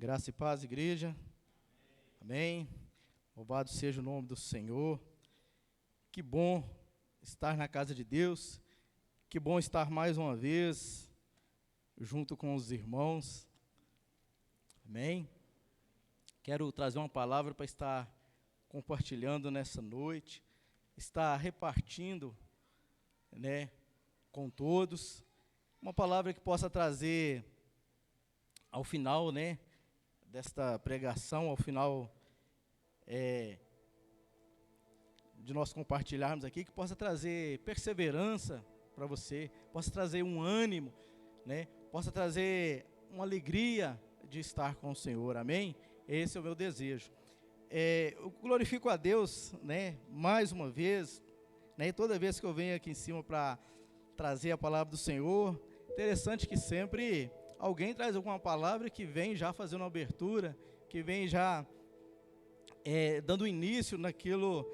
Graça e paz, igreja. Amém. Louvado seja o nome do Senhor. Que bom estar na casa de Deus. Que bom estar mais uma vez junto com os irmãos. Amém. Quero trazer uma palavra para estar compartilhando nessa noite, estar repartindo, com todos. Uma palavra que possa trazer ao final, desta pregação, ao final de nós compartilharmos aqui, que possa trazer perseverança para você, possa trazer um ânimo, possa trazer uma alegria de estar com o Senhor, amém? Esse é o meu desejo. Eu glorifico a Deus, mais uma vez, toda vez que eu venho aqui em cima para trazer a palavra do Senhor. Interessante que sempre alguém traz alguma palavra que vem já fazendo uma abertura, que vem já dando início naquilo,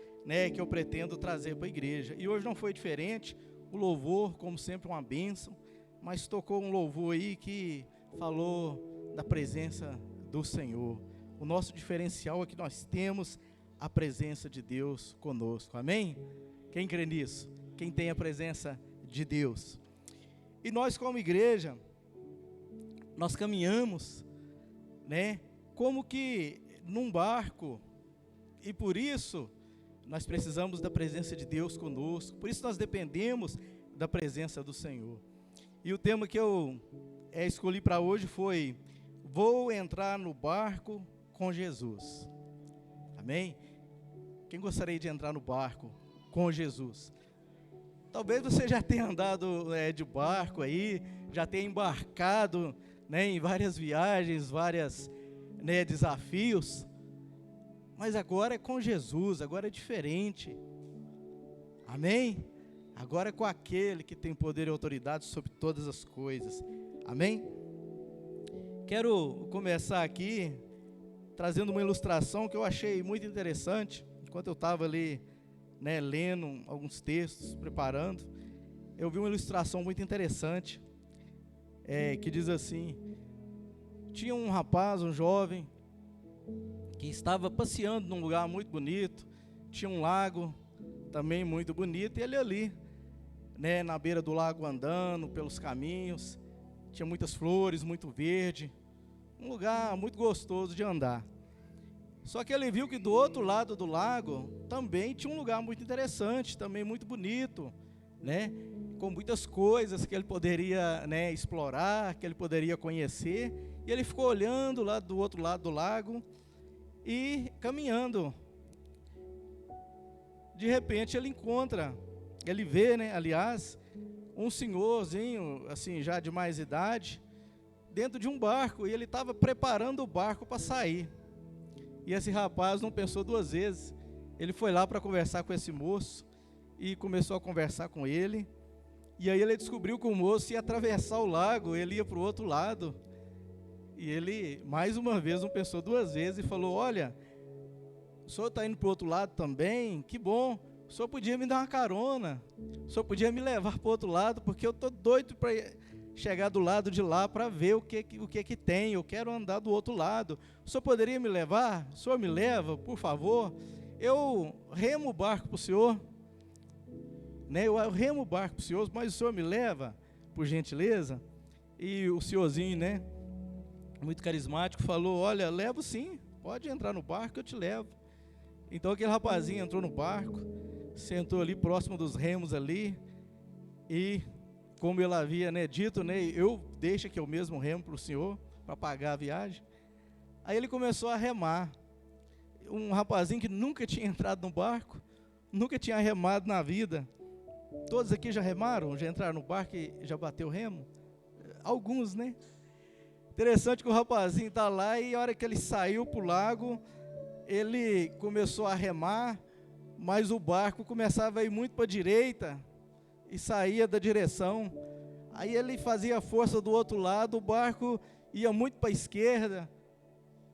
que eu pretendo trazer para a igreja. E hoje não foi diferente. O louvor, como sempre, uma bênção, mas tocou um louvor aí que falou da presença do Senhor. O nosso diferencial é que nós temos a presença de Deus conosco, amém? Quem crê nisso? Quem tem a presença de Deus? E nós, como igreja, nós caminhamos, como que num barco, e por isso nós precisamos da presença de Deus conosco, por isso nós dependemos da presença do Senhor. E o tema que eu escolhi para hoje foi: vou entrar no barco com Jesus. Amém? Quem gostaria de entrar no barco com Jesus? Talvez você já tenha andado de barco aí, já tenha embarcado, em várias viagens, vários desafios, mas agora é com Jesus, agora é diferente, amém? Agora é com aquele que tem poder e autoridade sobre todas as coisas, amém? Quero começar aqui trazendo uma ilustração que eu achei muito interessante. Enquanto eu estava ali, lendo alguns textos, preparando, eu vi uma ilustração muito interessante, que diz assim: tinha um rapaz, um jovem, que estava passeando num lugar muito bonito, tinha um lago também muito bonito, e ele ali, na beira do lago andando pelos caminhos, tinha muitas flores, muito verde, um lugar muito gostoso de andar. Só que ele viu que do outro lado do lago também tinha um lugar muito interessante, também muito bonito, com muitas coisas que ele poderia, explorar, que ele poderia conhecer. E ele ficou olhando lá do outro lado do lago e caminhando. De repente ele vê, um senhorzinho, assim, já de mais idade, dentro de um barco, e ele estava preparando o barco para sair. E esse rapaz não pensou duas vezes, ele foi lá para conversar com esse moço, e começou a conversar com ele, e aí ele descobriu que o moço ia atravessar o lago, ele ia para o outro lado, e ele, mais uma vez, não pensou duas vezes, e falou: olha, o senhor está indo para o outro lado também? Que bom, o senhor podia me dar uma carona, o senhor podia me levar para o outro lado, porque eu estou doido para chegar do lado de lá para ver o que tem, eu quero andar do outro lado. O senhor poderia me levar? O senhor me leva, por favor? Eu remo o barco para o senhor, eu remo o barco para o senhor, mas o senhor me leva, por gentileza? E o senhorzinho, muito carismático, falou: olha, levo sim, pode entrar no barco que eu te levo. Então aquele rapazinho entrou no barco, sentou ali próximo dos remos ali, e como ele havia dito, eu deixo que eu mesmo remo para o senhor, para pagar a viagem. Aí ele começou a remar. Um rapazinho que nunca tinha entrado no barco, nunca tinha remado na vida. Todos aqui já remaram? Já entraram no barco e já bateu o remo? Alguns, Interessante que o rapazinho está lá, e a hora que ele saiu para o lago, ele começou a remar, mas o barco começava a ir muito para a direita, e saía da direção. Aí ele fazia força do outro lado, o barco ia muito para a esquerda.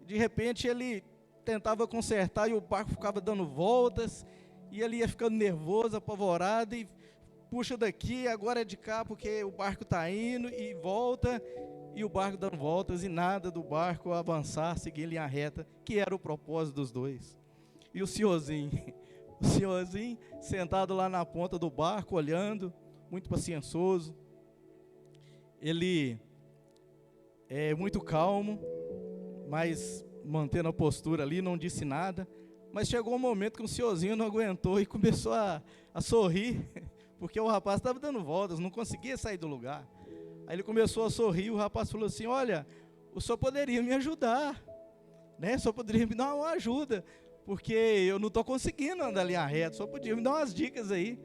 De repente ele tentava consertar e o barco ficava dando voltas, e ele ia ficando nervoso, apavorado, e puxa daqui, agora é de cá, porque o barco está indo e volta, e o barco dando voltas e nada do barco avançar, seguir em linha reta, que era o propósito dos dois. E o senhorzinho sentado lá na ponta do barco, olhando, muito paciencioso, ele é muito calmo, mas mantendo a postura ali, não disse nada. Mas chegou um momento que o senhorzinho não aguentou e começou a sorrir, porque o rapaz estava dando voltas, não conseguia sair do lugar. Aí ele começou a sorrir e o rapaz falou assim: olha, o senhor poderia me ajudar, né? O senhor poderia me dar uma ajuda, porque eu não estou conseguindo andar ali a reta, o senhor podia me dar umas dicas aí.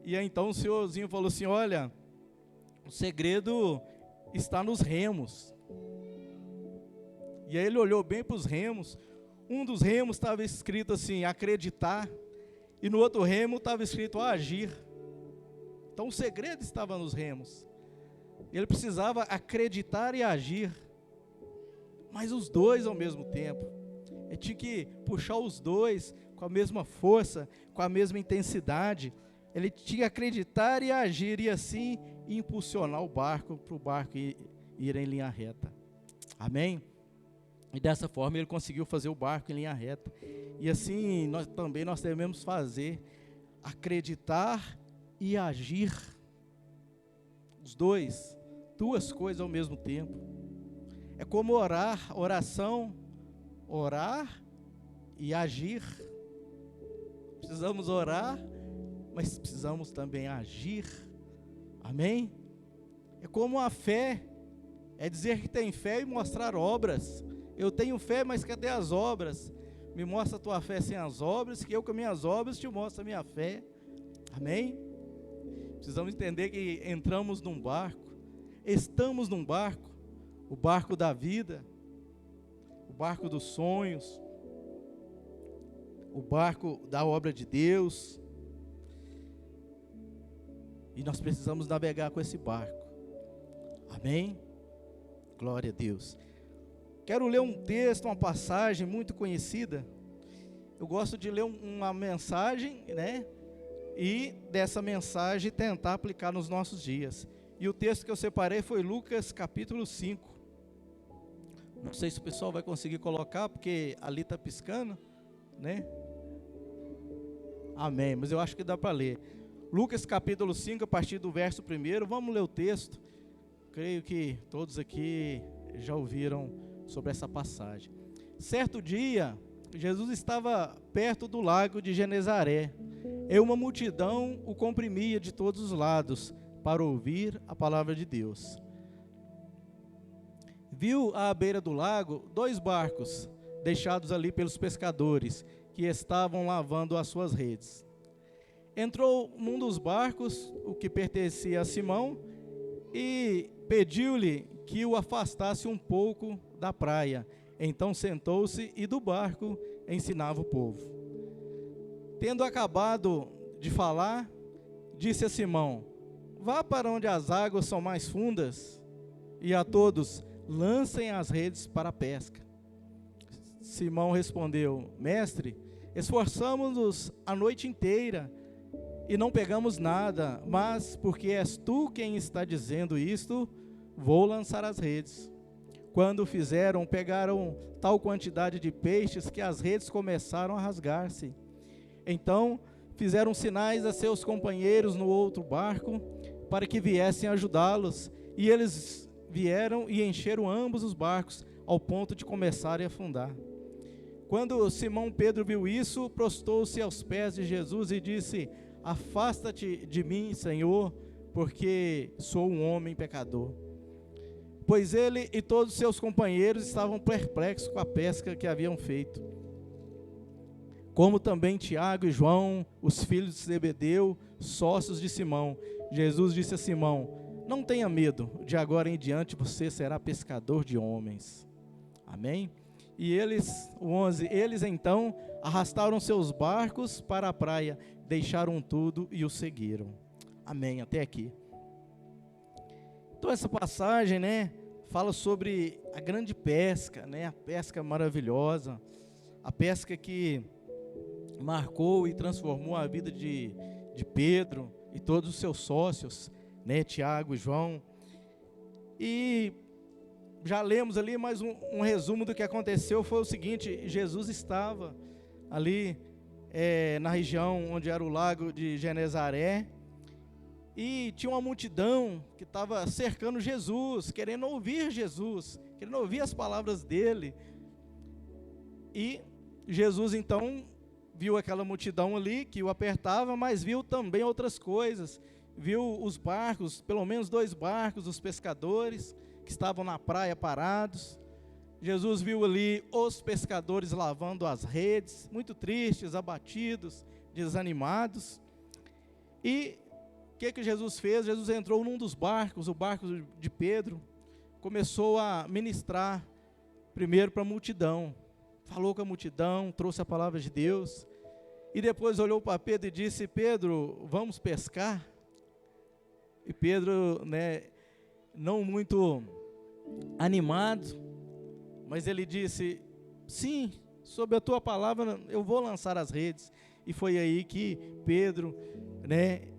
E aí então o senhorzinho falou assim: olha, o segredo está nos remos. E aí ele olhou bem para os remos. Um dos remos estava escrito assim, acreditar, e no outro remo estava escrito agir. Então o segredo estava nos remos. Ele precisava acreditar e agir, mas os dois ao mesmo tempo. Ele tinha que puxar os dois com a mesma força, com a mesma intensidade. Ele tinha que acreditar e agir, e assim impulsionar o barco, para o barco ir em linha reta. Amém? E dessa forma ele conseguiu fazer o barco em linha reta. E assim nós devemos fazer, acreditar e agir. Os dois, duas coisas ao mesmo tempo. É como oração, orar e agir. Precisamos orar, mas precisamos também agir. Amém? É como a fé, é dizer que tem fé e mostrar obras. Eu tenho fé, mas cadê as obras? Me mostra a tua fé sem as obras, que eu com minhas obras te mostro a minha fé. Amém? Precisamos entender que entramos num barco, estamos num barco, o barco da vida, o barco dos sonhos, o barco da obra de Deus. E nós precisamos navegar com esse barco. Amém? Glória a Deus. Quero ler um texto, uma passagem muito conhecida. Eu gosto de ler uma mensagem, né? E dessa mensagem tentar aplicar nos nossos dias. E o texto que eu separei foi Lucas capítulo 5. Não sei se o pessoal vai conseguir colocar, porque ali está piscando, né? Amém, mas eu acho que dá para ler. Lucas capítulo 5, a partir do verso 1, vamos ler o texto. Creio que todos aqui já ouviram sobre essa passagem. Certo dia, Jesus estava perto do lago de Genezaré, e uma multidão o comprimia de todos os lados para ouvir a palavra de Deus. Viu à beira do lago 2 barcos deixados ali pelos pescadores, que estavam lavando as suas redes. Entrou num dos barcos, o que pertencia a Simão, e pediu-lhe que o afastasse um pouco da praia. Então sentou-se e do barco ensinava o povo. Tendo acabado de falar, disse a Simão: vá para onde as águas são mais fundas, e a todos lancem as redes para a pesca. Simão respondeu: mestre, esforçamo-nos a noite inteira e não pegamos nada, mas porque és tu quem está dizendo isto, vou lançar as redes. Quando fizeram, pegaram tal quantidade de peixes que as redes começaram a rasgar-se. Então fizeram sinais a seus companheiros no outro barco, para que viessem ajudá-los, e eles vieram e encheram ambos os barcos, ao ponto de começarem a afundar. Quando Simão Pedro viu isso, prostou-se aos pés de Jesus e disse: afasta-te de mim, Senhor, porque sou um homem pecador. Pois ele e todos os seus companheiros estavam perplexos com a pesca que haviam feito. Como também Tiago e João, os filhos de Zebedeu, sócios de Simão. Jesus disse a Simão: não tenha medo, de agora em diante você será pescador de homens. Amém? E eles, o 11, eles então arrastaram seus barcos para a praia, deixaram tudo e o seguiram. Amém, até aqui. Então essa passagem, né, fala sobre a grande pesca, né, a pesca maravilhosa, a pesca que marcou e transformou a vida de Pedro e todos os seus sócios, né, Tiago e João. E já lemos ali, mas um resumo do que aconteceu foi o seguinte: Jesus estava ali na região onde era o lago de Genezaré, e tinha uma multidão que estava cercando Jesus, querendo ouvir Jesus, querendo ouvir as palavras dele. E Jesus então viu aquela multidão ali que o apertava, mas viu também outras coisas. Viu os barcos, pelo menos 2 barcos, os pescadores que estavam na praia parados. Jesus viu ali os pescadores lavando as redes, muito tristes, abatidos, desanimados. E o que Jesus fez? Jesus entrou num dos barcos, o barco de Pedro, começou a ministrar primeiro para a multidão. Falou com a multidão, trouxe a palavra de Deus, e depois olhou para Pedro e disse: Pedro, vamos pescar? E Pedro, não muito animado, mas ele disse: sim, sob a tua palavra eu vou lançar as redes. E foi aí que Pedro,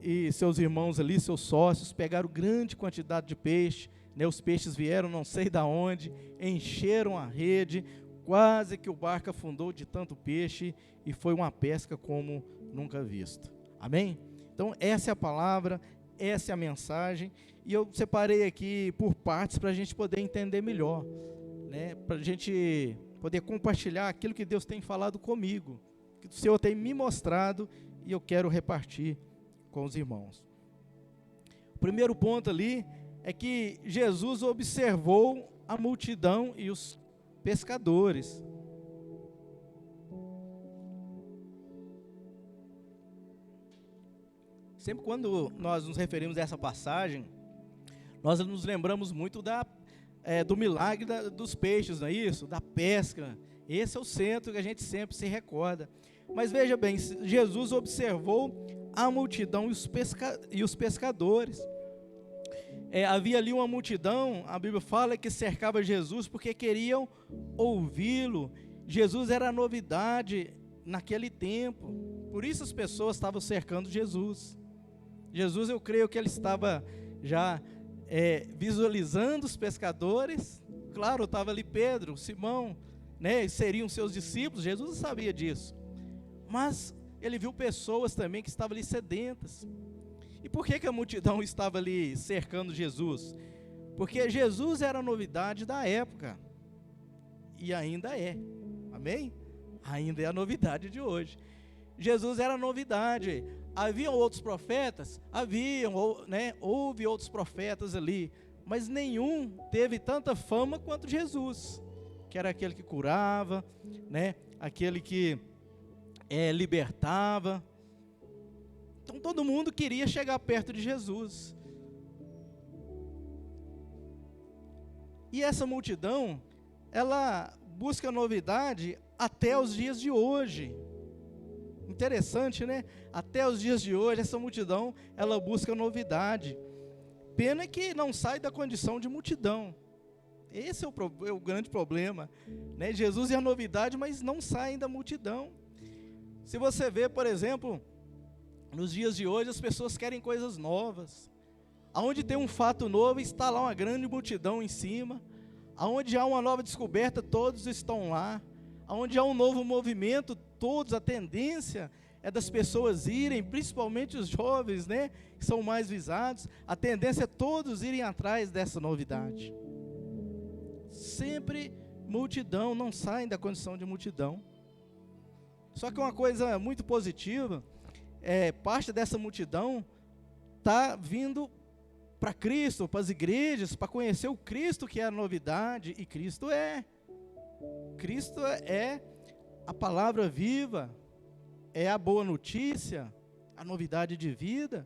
e seus irmãos ali, seus sócios, pegaram grande quantidade de peixe, os peixes vieram não sei de onde, encheram a rede, quase que o barco afundou de tanto peixe, e foi uma pesca como nunca vista. Amém? Então essa é a palavra, essa é a mensagem, e eu separei aqui por partes para a gente poder entender melhor, para a gente poder compartilhar aquilo que Deus tem falado comigo, que o Senhor tem me mostrado, e eu quero repartir com os irmãos. O primeiro ponto ali é que Jesus observou a multidão e os pescadores. Sempre quando nós nos referimos a essa passagem, nós nos lembramos muito do milagre dos peixes, não é isso? Da pesca. Esse é o centro que a gente sempre se recorda. Mas veja bem, Jesus observou a multidão e os pescadores. Havia ali uma multidão, a Bíblia fala, que cercava Jesus porque queriam ouvi-lo. Jesus era a novidade naquele tempo, por isso as pessoas estavam cercando Jesus. Jesus, eu creio que ele estava já visualizando os pescadores. Claro, estava ali Pedro, Simão, seriam seus discípulos. Jesus sabia disso, mas ele viu pessoas também que estavam ali sedentas. E por que a multidão estava ali cercando Jesus? Porque Jesus era a novidade da época, e ainda é, amém? Ainda é a novidade de hoje. Jesus era a novidade. Haviam outros profetas? Houve outros profetas ali, mas nenhum teve tanta fama quanto Jesus, que era aquele que curava, aquele que libertava. Então todo mundo queria chegar perto de Jesus. E essa multidão, ela busca novidade até os dias de hoje. Interessante, Até os dias de hoje, essa multidão, ela busca novidade. Pena que não sai da condição de multidão. Esse é o grande problema, Jesus é a novidade, mas não saem da multidão. Se você vê, por exemplo, nos dias de hoje, as pessoas querem coisas novas. Aonde tem um fato novo, está lá uma grande multidão em cima. Aonde há uma nova descoberta, todos estão lá. Aonde há um novo movimento, todos, a tendência é das pessoas irem, principalmente os jovens, que são mais visados. A tendência é todos irem atrás dessa novidade. Sempre multidão, não saem da condição de multidão. Só que uma coisa muito positiva, parte dessa multidão está vindo para Cristo, para as igrejas, para conhecer o Cristo que é a novidade, e Cristo é a palavra viva, é a boa notícia, a novidade de vida.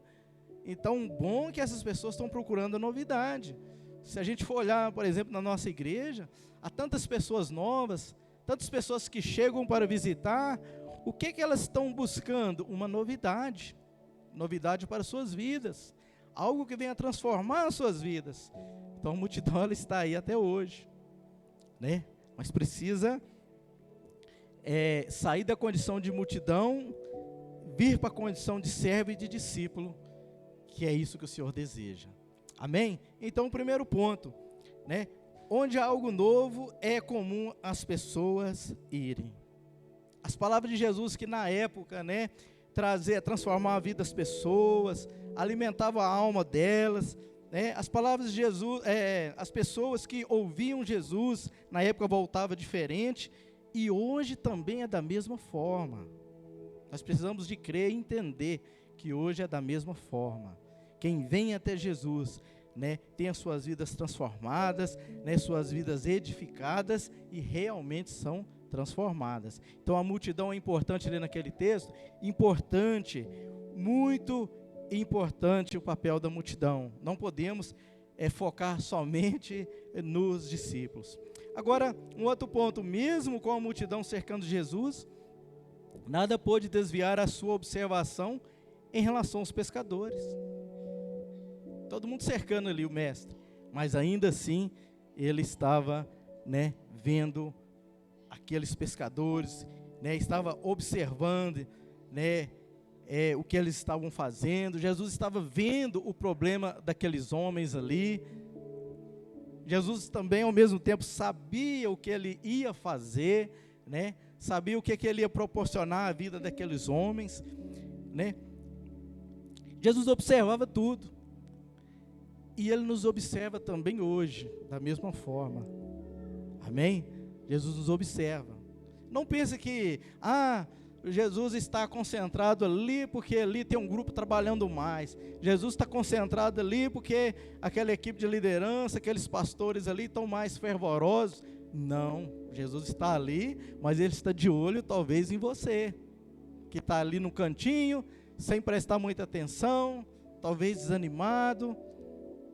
Então, bom que essas pessoas estão procurando a novidade. Se a gente for olhar, por exemplo, na nossa igreja, há tantas pessoas novas, tantas pessoas que chegam para visitar. O que elas estão buscando? Uma novidade para suas vidas, algo que venha transformar as suas vidas. Então a multidão, ela está aí até hoje, mas precisa sair da condição de multidão, vir para a condição de servo e de discípulo, que é isso que o Senhor deseja. Amém? Então o primeiro ponto, Onde há algo novo, é comum as pessoas irem. As palavras de Jesus que na época, né, transformava a vida das pessoas, alimentava a alma delas, né, as palavras de Jesus, as pessoas que ouviam Jesus, na época voltava diferente, e hoje também é da mesma forma. Nós precisamos de crer e entender que hoje é da mesma forma. Quem vem até Jesus, né, tem as suas vidas transformadas, né, suas vidas edificadas e realmente são transformadas. Então a multidão é importante ler naquele texto, importante, muito importante o papel da multidão. Não podemos focar somente nos discípulos. Agora, um outro ponto, mesmo com a multidão cercando Jesus, nada pôde desviar a sua observação em relação aos pescadores. Todo mundo cercando ali o mestre, mas ainda assim ele estava, né, vendo aqueles pescadores, né, estava observando, né, o que eles estavam fazendo. Jesus estava vendo o problema daqueles homens ali. Jesus também ao mesmo tempo sabia o que ele ia fazer, né, sabia o que ele ia proporcionar à vida daqueles homens, né. Jesus observava tudo. E Ele nos observa também hoje, da mesma forma. Amém? Jesus nos observa. Não pense que, Jesus está concentrado ali porque ali tem um grupo trabalhando mais. Jesus está concentrado ali porque aquela equipe de liderança, aqueles pastores ali estão mais fervorosos. Não, Jesus está ali, mas Ele está de olho talvez em você, que está ali no cantinho, sem prestar muita atenção, talvez desanimado,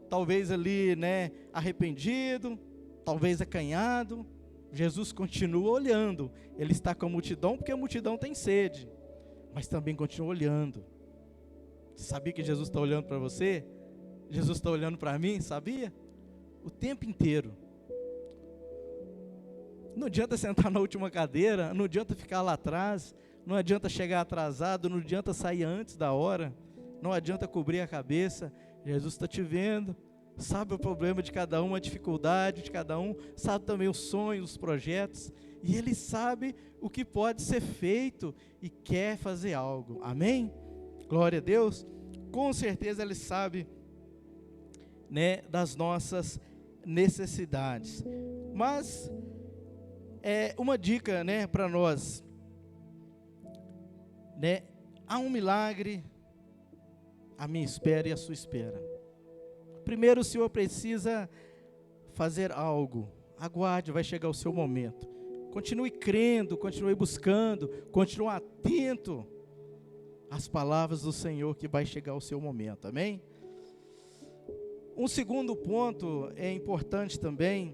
talvez ali, né, arrependido, talvez acanhado. Jesus continua olhando. Ele está com a multidão porque a multidão tem sede, mas também continua olhando. Você sabia que Jesus está olhando para você? Jesus está olhando para mim, sabia? O tempo inteiro. Não adianta sentar na última cadeira, não adianta ficar lá atrás, não adianta chegar atrasado, não adianta sair antes da hora, não adianta cobrir a cabeça. Jesus está te vendo, sabe o problema de cada um, a dificuldade de cada um, sabe também os sonhos, os projetos, e Ele sabe o que pode ser feito e quer fazer algo. Amém? Glória a Deus. Com certeza Ele sabe, né, das nossas necessidades. Mas uma dica, né, para nós, né, há um milagre à minha espera e à sua espera. Primeiro, o Senhor precisa fazer algo. Aguarde, vai chegar o seu momento. Continue crendo, continue buscando, continue atento às palavras do Senhor, que vai chegar o seu momento. Amém? Um segundo ponto é importante também,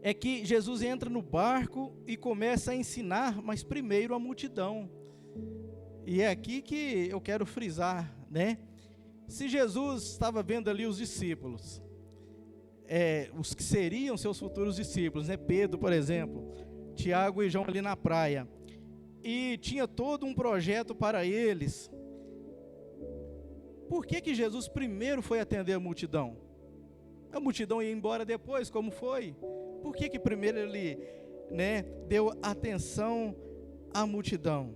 é que Jesus entra no barco e começa a ensinar, mas primeiro a multidão. E é aqui que eu quero frisar, né? Se Jesus estava vendo ali os discípulos, os que seriam seus futuros discípulos, né? Pedro, por exemplo, Tiago e João ali na praia, e tinha todo um projeto para eles, por que Jesus primeiro foi atender a multidão? A multidão ia embora depois, como foi? Por que primeiro ele, né, deu atenção à multidão?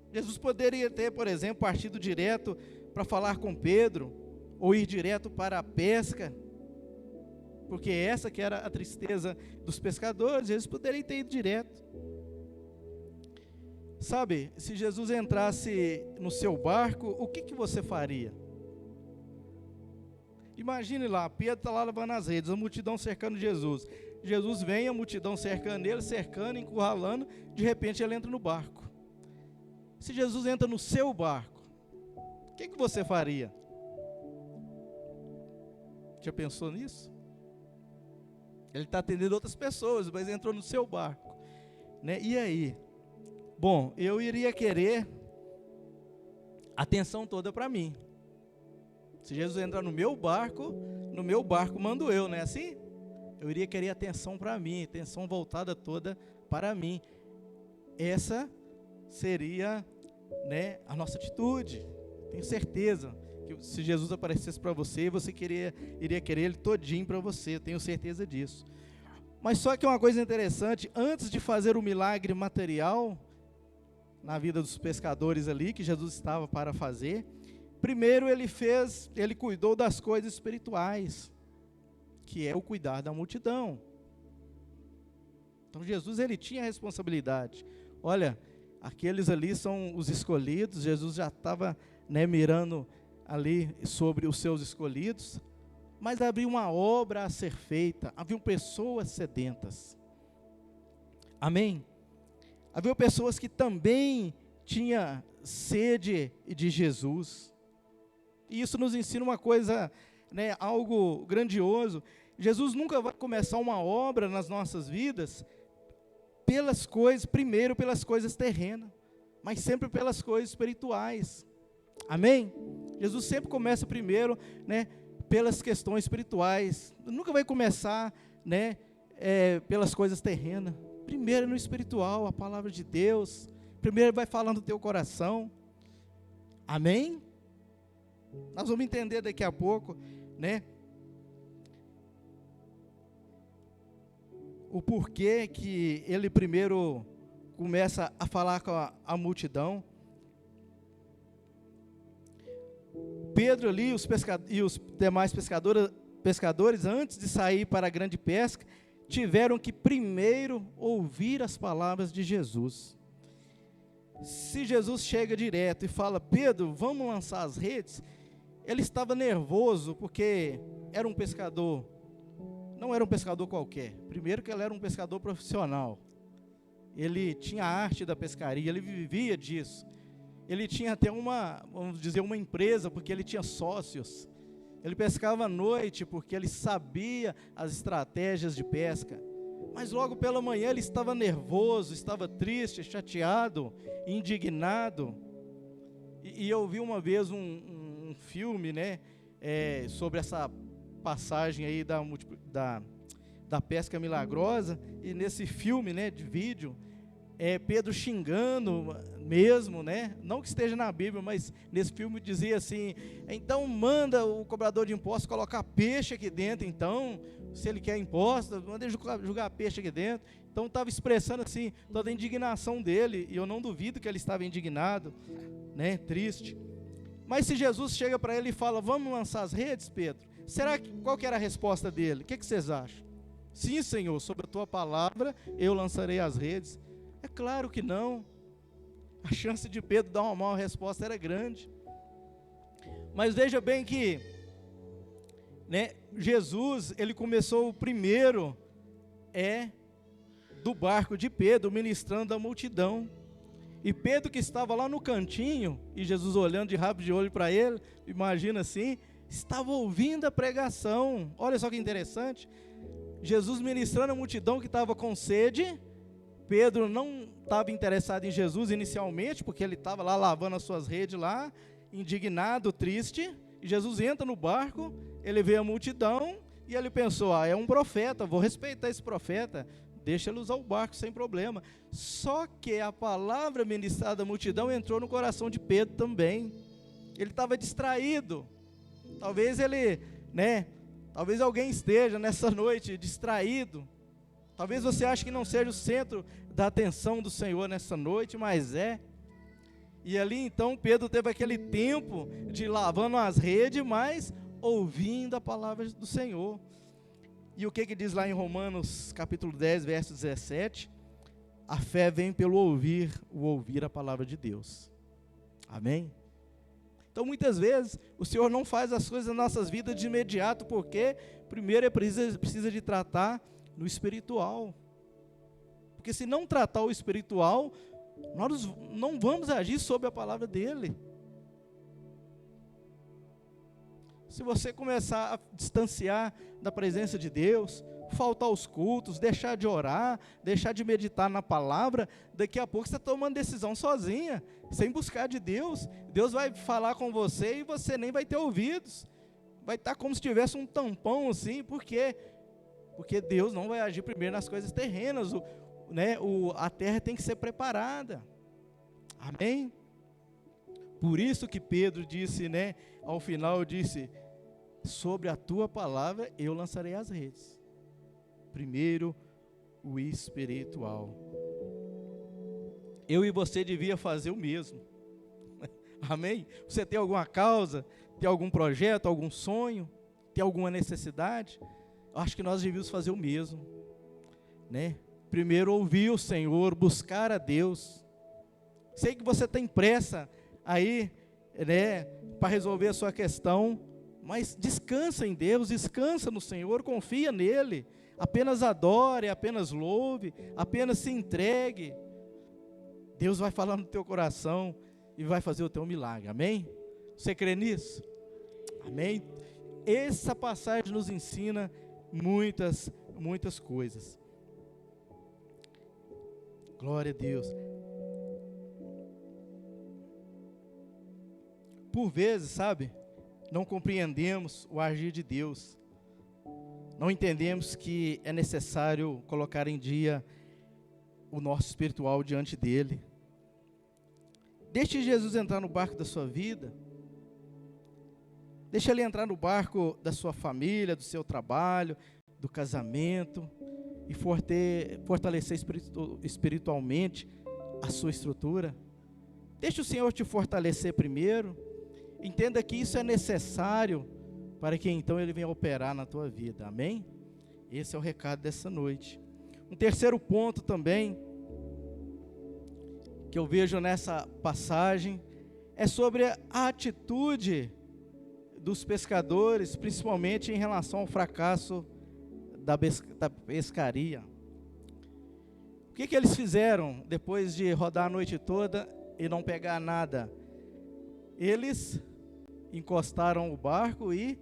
Jesus poderia ter, por exemplo, partido direto para falar com Pedro, ou ir direto para a pesca, porque essa que era a tristeza dos pescadores. Eles poderiam ter ido direto. Sabe, se Jesus entrasse no seu barco, o que você faria? Imagine lá, Pedro está lá lavando as redes, a multidão cercando Jesus. Jesus vem, a multidão cercando ele, cercando, encurralando, de repente ele entra no barco. Se Jesus entra no seu barco, o que você faria? Já pensou nisso? Ele está atendendo outras pessoas, mas entrou no seu barco, né? E aí? Bom, eu iria querer atenção toda para mim. Se Jesus entrar no meu barco mando eu, não é assim? Eu iria querer atenção para mim, atenção voltada toda para mim. Essa seria, né, a nossa atitude. Tenho certeza que se Jesus aparecesse para você, você iria querer ele todinho para você, eu tenho certeza disso. Mas só que uma coisa interessante, antes de fazer o milagre material na vida dos pescadores ali, que Jesus estava para fazer, primeiro ele cuidou das coisas espirituais, que é o cuidar da multidão. Então Jesus, ele tinha a responsabilidade. Olha, aqueles ali são os escolhidos, Jesus já estava, né, mirando ali sobre os seus escolhidos, mas havia uma obra a ser feita, haviam pessoas sedentas. Amém? Havia pessoas que também tinham sede de Jesus. E isso nos ensina uma coisa, né, algo grandioso. Jesus nunca vai começar uma obra nas nossas vidas primeiro pelas coisas terrenas, mas sempre pelas coisas espirituais. Amém? Jesus sempre começa primeiro, né, pelas questões espirituais. Nunca vai começar, né, pelas coisas terrenas. Primeiro no espiritual, a palavra de Deus. Primeiro vai falando do teu coração. Amém? Nós vamos entender daqui a pouco, né, o porquê que ele primeiro começa a falar com a multidão. Pedro ali e os demais pescadores, antes de sair para a grande pesca, tiveram que primeiro ouvir as palavras de Jesus. Se Jesus chega direto e fala, Pedro, vamos lançar as redes, ele estava nervoso, porque era um pescador, não era um pescador qualquer. Primeiro que ele era um pescador profissional, ele tinha a arte da pescaria, ele vivia disso. Ele tinha até vamos dizer, uma empresa, porque ele tinha sócios. Ele pescava à noite, porque ele sabia as estratégias de pesca. Mas logo pela manhã ele estava nervoso, estava triste, chateado, indignado. E eu vi uma vez um filme, né, sobre essa passagem aí da pesca milagrosa. E nesse filme, né, de vídeo, Pedro xingando mesmo, né? Não que esteja na Bíblia, mas nesse filme dizia assim, então manda o cobrador de impostos colocar peixe aqui dentro, então, se ele quer imposto, manda ele jogar peixe aqui dentro. Então estava expressando assim, toda a indignação dele, e eu não duvido que ele estava indignado, né? Triste. Mas se Jesus chega para ele e fala, vamos lançar as redes, Pedro, qual que era a resposta dele? O que vocês acham? Sim, Senhor, sobre a tua palavra eu lançarei as redes. É claro que não. A chance de Pedro dar uma má resposta era grande. Mas veja bem que, né, Jesus, ele começou primeiro do barco de Pedro, ministrando a multidão. E Pedro, que estava lá no cantinho, e Jesus olhando de rabo de olho para ele, imagina assim, estava ouvindo a pregação. Olha só que interessante. Jesus ministrando a multidão que estava com sede. Pedro não estava interessado em Jesus inicialmente, porque ele estava lá lavando as suas redes lá, indignado, triste. E Jesus entra no barco, ele vê a multidão e ele pensou, é um profeta, vou respeitar esse profeta, deixa ele usar o barco sem problema. Só que a palavra ministrada à multidão entrou no coração de Pedro também. Ele estava distraído. Talvez talvez alguém esteja nessa noite distraído. Talvez você ache que não seja o centro da atenção do Senhor nessa noite, mas é. E ali então Pedro teve aquele tempo de ir lavando as redes, mas ouvindo a palavra do Senhor. E o que diz lá em Romanos capítulo 10, verso 17? A fé vem pelo ouvir a palavra de Deus. Amém? Então muitas vezes o Senhor não faz as coisas nas nossas vidas de imediato, porque primeiro ele precisa de tratar no espiritual. Porque se não tratar o espiritual, nós não vamos agir sob a palavra dele. Se você começar a distanciar da presença de Deus, faltar aos cultos, deixar de orar, deixar de meditar na palavra, daqui a pouco você está tomando decisão sozinha, sem buscar de Deus. Deus vai falar com você e você nem vai ter ouvidos. Vai estar como se tivesse um tampão assim, porque Deus não vai agir primeiro nas coisas terrenas, a terra tem que ser preparada. Amém? Por isso que Pedro disse, né, ao final disse, sobre a tua palavra eu lançarei as redes. Primeiro, o espiritual. Eu e você devia fazer o mesmo. Amém? Você tem alguma causa, tem algum projeto, algum sonho, tem alguma necessidade? Eu acho que nós devíamos fazer o mesmo, né? Primeiro ouvir o Senhor, buscar a Deus. Sei que você tem pressa aí, né, para resolver a sua questão, mas descansa em Deus, descansa no Senhor, confia nele. Apenas adore, apenas louve, apenas se entregue. Deus vai falar no teu coração e vai fazer o teu milagre, amém? Você crê nisso? Amém? Essa passagem nos ensina muitas coisas. Glória a Deus. Por vezes, sabe, não compreendemos o agir de Deus. Não entendemos que é necessário colocar em dia o nosso espiritual diante dele. Deixe Jesus entrar no barco da sua vida. Deixe ele entrar no barco da sua família, do seu trabalho, do casamento, e fortalecer espiritualmente a sua estrutura. Deixe o Senhor te fortalecer primeiro. Entenda que isso é necessário para que então ele venha operar na tua vida, amém? Esse é o recado dessa noite. Um terceiro ponto também, que eu vejo nessa passagem, é sobre a atitude dos pescadores, principalmente em relação ao fracasso da pescaria. O que eles fizeram depois de rodar a noite toda e não pegar nada? Eles encostaram o barco e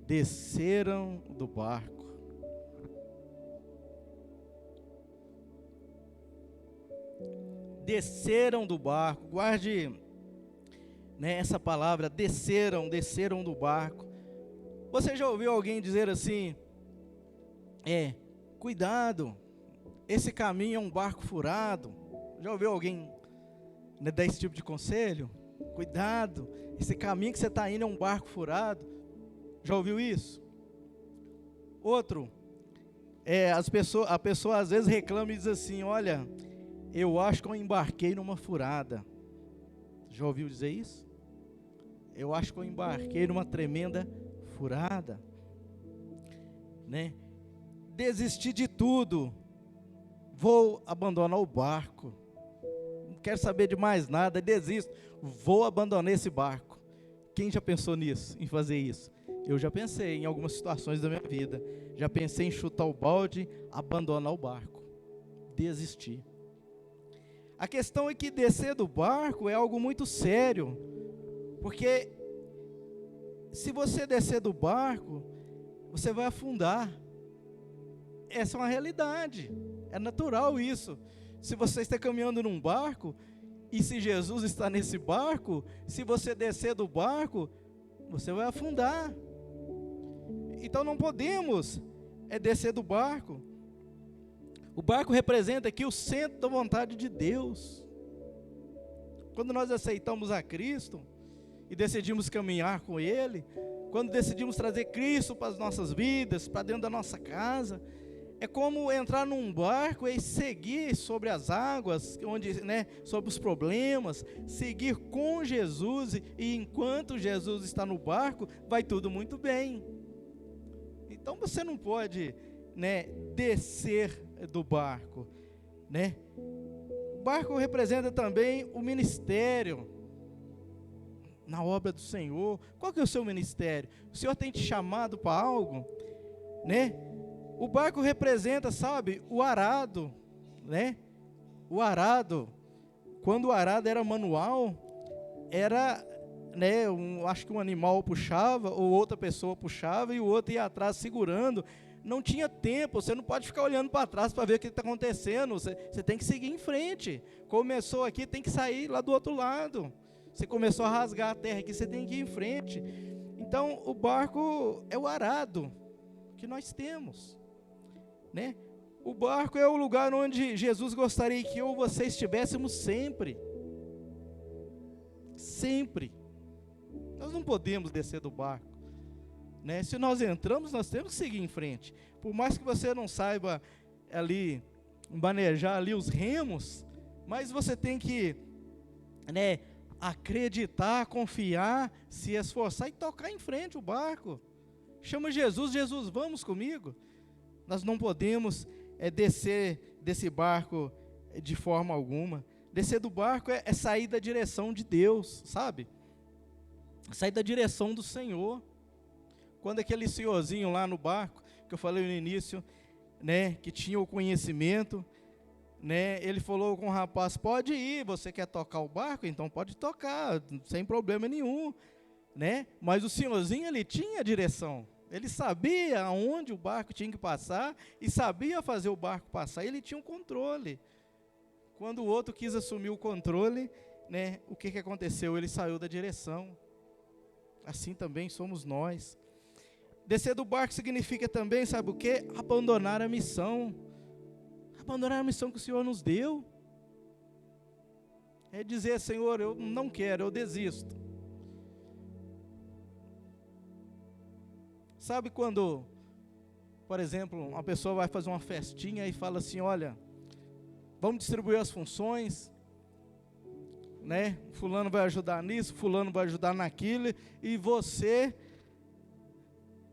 desceram do barco. Desceram do barco. Guarde, né, essa palavra, desceram do barco. Você já ouviu alguém dizer assim, cuidado, esse caminho é um barco furado? Já ouviu alguém, né, dar esse tipo de conselho? Cuidado, esse caminho que você está indo é um barco furado. Já ouviu isso? Outro, a pessoa às vezes reclama e diz assim, olha, eu acho que eu embarquei numa furada. Já ouviu dizer isso? Eu acho que eu embarquei numa tremenda furada, né? Desisti de tudo, vou abandonar o barco, não quero saber de mais nada, desisto, vou abandonar esse barco. Quem já pensou nisso, em fazer isso? Eu já pensei em algumas situações da minha vida, já pensei em chutar o balde, abandonar o barco, desistir. A questão é que descer do barco é algo muito sério, porque se você descer do barco, você vai afundar. Essa é uma realidade, é natural isso. Se você está caminhando num barco, e se Jesus está nesse barco, se você descer do barco, você vai afundar. Então não podemos descer do barco. O barco representa aqui o centro da vontade de Deus. Quando nós aceitamos a Cristo e decidimos caminhar com Ele, quando decidimos trazer Cristo para as nossas vidas, para dentro da nossa casa, é como entrar num barco e seguir sobre as águas, sobre os problemas, seguir com Jesus, e enquanto Jesus está no barco, vai tudo muito bem. Então você não pode, descer do barco, né? O barco representa também o ministério na obra do Senhor. Qual que é o seu ministério? O Senhor tem te chamado para algo, né? O barco representa, sabe, o arado, né? O arado, quando o arado era manual, era, acho que um animal puxava, ou outra pessoa puxava, e o outro ia atrás segurando. Não tinha tempo, você não pode ficar olhando para trás para ver o que está acontecendo, você tem que seguir em frente. Começou aqui, tem que sair lá do outro lado. Você começou a rasgar a terra aqui, você tem que ir em frente. Então, o barco é o arado que nós temos, né? O barco é o lugar onde Jesus gostaria que eu e você estivéssemos sempre. sempre. Nós não podemos descer do barco, né? Se nós entramos, nós temos que seguir em frente. Por mais que você não saiba ali manejar ali os remos, mas você tem que, né, acreditar, confiar, se esforçar e tocar em frente o barco. Chama Jesus, Jesus, vamos comigo. Nós não podemos descer desse barco de forma alguma. Descer do barco é sair da direção de Deus, sabe? Sair da direção do Senhor. Quando aquele senhorzinho lá no barco, que eu falei no início, né, que tinha o conhecimento, né, ele falou com o rapaz, pode ir, você quer tocar o barco? Então pode tocar, sem problema nenhum, né? Mas o senhorzinho, ele tinha a direção, ele sabia aonde o barco tinha que passar, e sabia fazer o barco passar, ele tinha um controle. Quando o outro quis assumir o controle, né, o que aconteceu? Ele saiu da direção. Assim também somos nós. Descer do barco significa também, sabe o quê? Abandonar a missão. Abandonar a missão que o Senhor nos deu. É dizer, Senhor, eu não quero, eu desisto. Sabe quando, por exemplo, uma pessoa vai fazer uma festinha e fala assim, olha, vamos distribuir as funções, né? Fulano vai ajudar nisso, fulano vai ajudar naquilo, e você,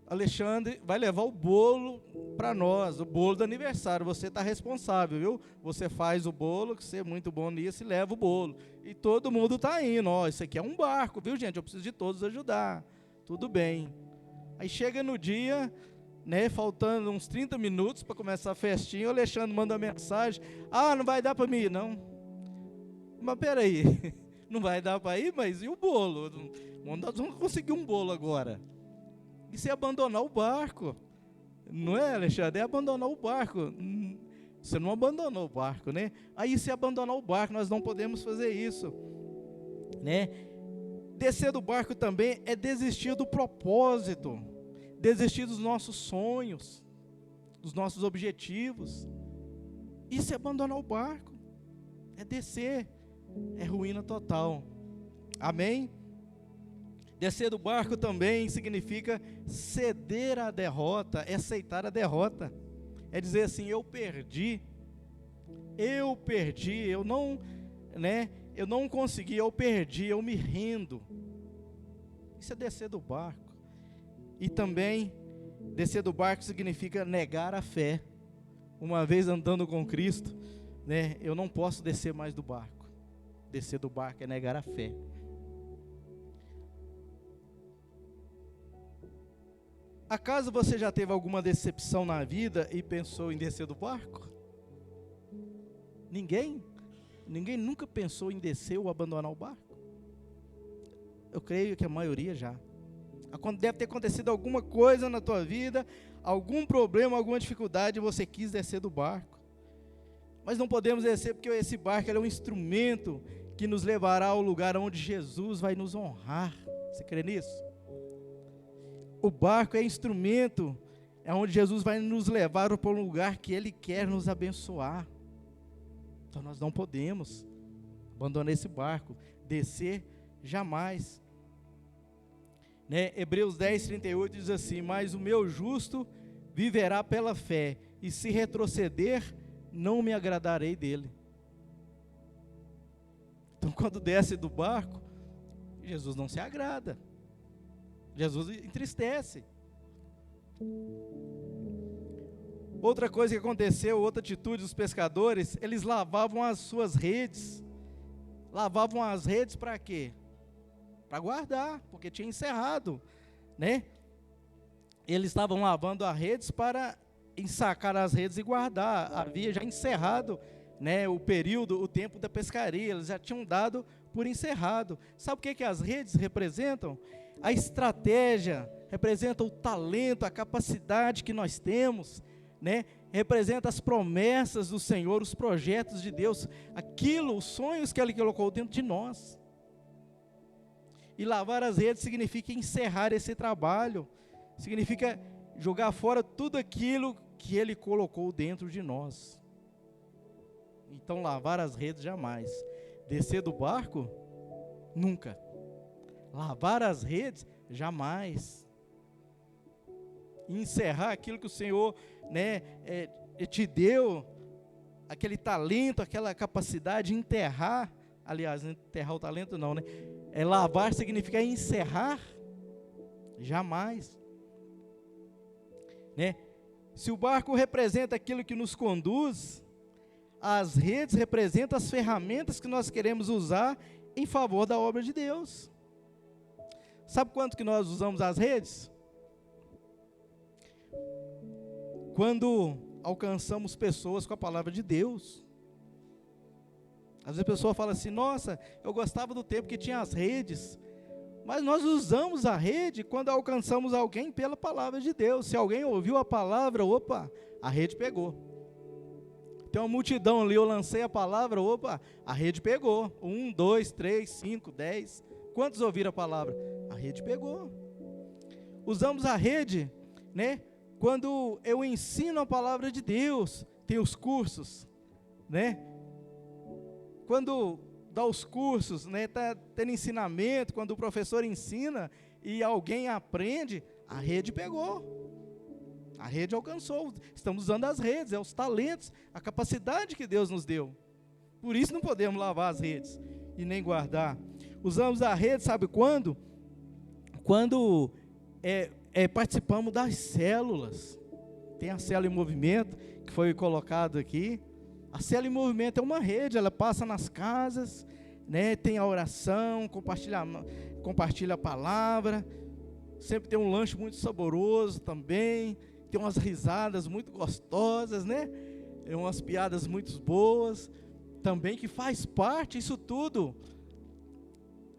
Alexandre, vai levar o bolo para nós, o bolo do aniversário, você está responsável, viu? Você faz o bolo, que você é muito bom nisso, e leva o bolo. E todo mundo está indo, ó, isso aqui é um barco, viu, gente? Eu preciso de todos ajudar. Tudo bem. Aí chega no dia, né, faltando uns 30 minutos para começar a festinha, o Alexandre manda uma mensagem, não vai dar para mim, não. Mas peraí, não vai dar para ir, mas e o bolo? Nós vamos conseguir um bolo agora. Isso é abandonar o barco, não é, Alexandre? É abandonar o barco. Você não abandonou o barco, né? Aí se abandonar o barco, nós não podemos fazer isso, né? Descer do barco também é desistir do propósito, desistir dos nossos sonhos, dos nossos objetivos. Isso é abandonar o barco, é descer, é ruína total. Amém? Descer do barco também significa ceder à derrota, é aceitar a derrota. É dizer assim, eu perdi, eu não consegui, eu perdi, eu me rendo. Isso é descer do barco. E também, descer do barco significa negar a fé. Uma vez andando com Cristo, né, eu não posso descer mais do barco. Descer do barco é negar a fé. Acaso você já teve alguma decepção na vida e pensou em descer do barco? Ninguém? Ninguém nunca pensou em descer ou abandonar o barco? Eu creio que a maioria já. Deve ter acontecido alguma coisa na tua vida, algum problema, alguma dificuldade, e você quis descer do barco. Mas não podemos descer porque esse barco é um instrumento que nos levará ao lugar onde Jesus vai nos honrar. Você crê nisso? O barco é instrumento, é onde Jesus vai nos levar para um lugar que Ele quer nos abençoar. Então nós não podemos abandonar esse barco, descer jamais. Né? Hebreus 10:38 diz assim, mas o meu justo viverá pela fé, e se retroceder, não me agradarei dele. Então quando desce do barco, Jesus não se agrada. Jesus entristece. Outra coisa que aconteceu, outra atitude dos pescadores, eles lavavam as suas redes. Lavavam as redes para quê? Para guardar, porque tinha encerrado, né? Eles estavam lavando as redes para ensacar as redes e guardar. Havia já encerrado, né, o período, o tempo da pescaria. Eles já tinham dado por encerrado. Sabe o que as redes representam? A estratégia, representa o talento, a capacidade que nós temos, né? Representa as promessas do Senhor, os projetos de Deus, aquilo, os sonhos que Ele colocou dentro de nós. E lavar as redes significa encerrar esse trabalho, significa jogar fora tudo aquilo que Ele colocou dentro de nós. Então lavar as redes jamais. Descer do barco, Nunca. Lavar as redes, jamais. Encerrar aquilo que o Senhor, né, te deu, aquele talento, aquela capacidade de enterrar. Aliás, enterrar o talento não, né? Lavar significa encerrar. Jamais. Né? Se o barco representa aquilo que nos conduz, as redes representam as ferramentas que nós queremos usar em favor da obra de Deus. Sabe quanto que nós usamos as redes? Quando alcançamos pessoas com a palavra de Deus. Às vezes a pessoa fala assim, nossa, eu gostava do tempo que tinha as redes. Mas nós usamos a rede quando alcançamos alguém pela palavra de Deus. Se alguém ouviu a palavra, opa, a rede pegou. Tem uma multidão ali, eu lancei a palavra, opa, a rede pegou. 1, 2, 3, 5, 10. Quantos ouviram a palavra? A rede pegou. Usamos a rede, né? Quando eu ensino a palavra de Deus, tem os cursos, né? Quando dá os cursos, né? Tá tendo ensinamento, quando o professor ensina e alguém aprende, a rede pegou. A rede alcançou. Estamos usando as redes, os talentos, a capacidade que Deus nos deu. Por isso não podemos lavar as redes e nem guardar. Usamos a rede, sabe quando? Quando participamos das células. Tem a célula em movimento, que foi colocado aqui. A célula em movimento é uma rede, ela passa nas casas, né? Tem a oração, compartilha a palavra. Sempre tem um lanche muito saboroso também. Tem umas risadas muito gostosas, né? Umas piadas muito boas. Também que faz parte, isso tudo.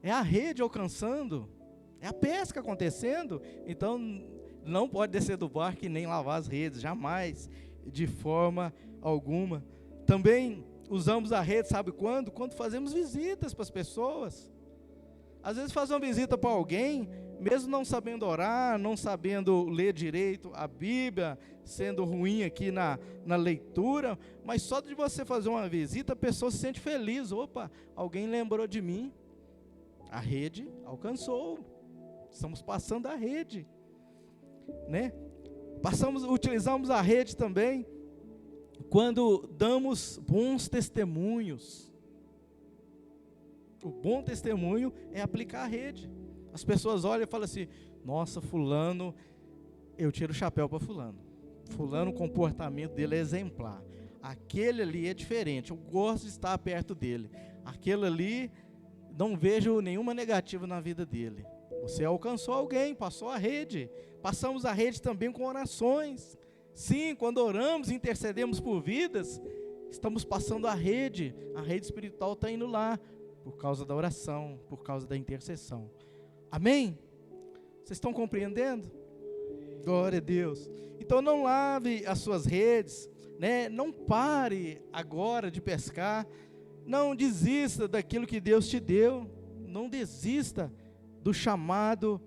É a rede alcançando. É a pesca acontecendo. Então, não pode descer do barco e nem lavar as redes. Jamais, de forma alguma. Também usamos a rede, sabe quando? Quando fazemos visitas para as pessoas. Às vezes fazer uma visita para alguém, mesmo não sabendo orar, não sabendo ler direito a Bíblia, sendo ruim aqui na leitura, mas só de você fazer uma visita, a pessoa se sente feliz. Opa, alguém lembrou de mim. A rede alcançou. Estamos passando a rede, né? Utilizamos a rede também quando damos bons testemunhos. O bom testemunho é aplicar a rede. As pessoas olham e falam assim, nossa, fulano, eu tiro o chapéu para fulano. Fulano, o comportamento dele é exemplar. Aquele ali é diferente, eu gosto de estar perto dele. Aquele ali, não vejo nenhuma negativa na vida dele. Você alcançou alguém, passou a rede. Passamos a rede também com orações. Sim, quando oramos, intercedemos por vidas, estamos passando a rede espiritual está indo lá, por causa da oração, por causa da intercessão. Amém? Vocês estão compreendendo? Glória a Deus. Então não lave as suas redes, né? Não pare agora de pescar, não desista daquilo que Deus te deu, não desista do chamado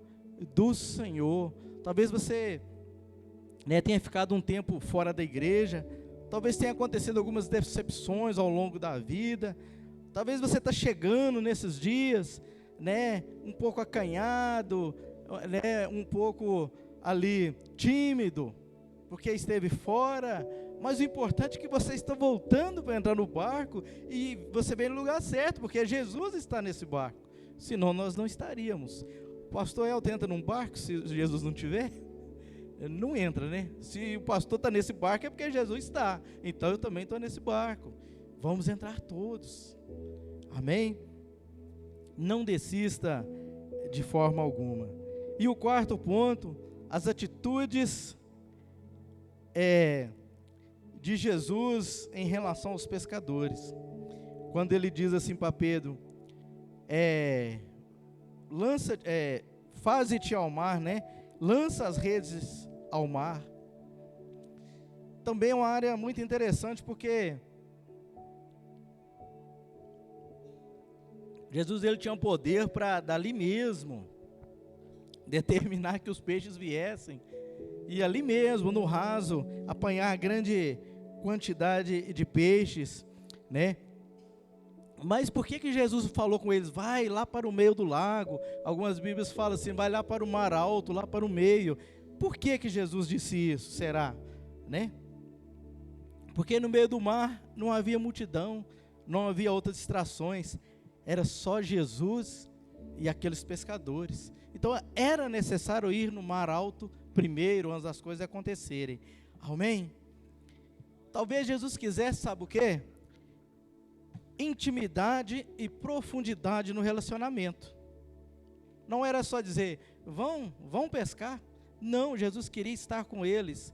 do Senhor. Talvez você, né, tenha ficado um tempo fora da igreja, talvez tenha acontecido algumas decepções ao longo da vida, talvez você está chegando nesses dias, né, um pouco acanhado, né, um pouco ali tímido, porque esteve fora, mas o importante é que você está voltando para entrar no barco e você vem no lugar certo, porque Jesus está nesse barco, senão nós não estaríamos. O pastor El entra num barco, se Jesus não tiver, não entra, né? Se o pastor está nesse barco é porque Jesus está, então eu também estou nesse barco. Vamos entrar todos. Amém? Não desista de forma alguma. E o quarto ponto, as atitudes de Jesus em relação aos pescadores. Quando ele diz assim para Pedro, faze-te ao mar, né? Lança as redes ao mar. Também é uma área muito interessante, porque Jesus, ele tinha um poder para dali mesmo determinar que os peixes viessem e ali mesmo no raso apanhar grande quantidade de peixes, né? Mas por que Jesus falou com eles, vai lá para o meio do lago? Algumas Bíblias falam assim, vai lá para o mar alto, lá para o meio. Por que Jesus disse isso, será? Né? Porque no meio do mar não havia multidão, não havia outras distrações, era só Jesus e aqueles pescadores. Então era necessário ir no mar alto primeiro, antes das coisas acontecerem. Amém? Talvez Jesus quisesse, sabe o quê? Intimidade e profundidade no relacionamento. Não era só dizer, vão pescar. Não, Jesus queria estar com eles,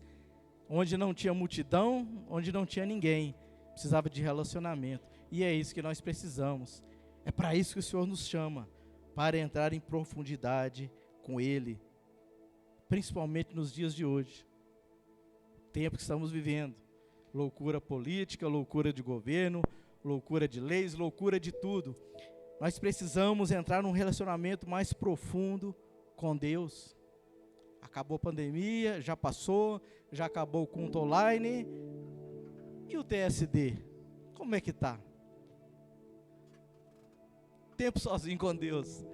onde não tinha multidão, onde não tinha ninguém. Precisava de relacionamento. E é isso que nós precisamos. É para isso que o Senhor nos chama, para entrar em profundidade com Ele, principalmente nos dias de hoje. Tempo que estamos vivendo. Loucura política, loucura de governo, loucura de leis, loucura de tudo. Nós precisamos entrar num relacionamento mais profundo com Deus. Acabou a pandemia, já passou, já acabou o culto online. E o TSD? Como é que está? Tempo sozinho com Deus.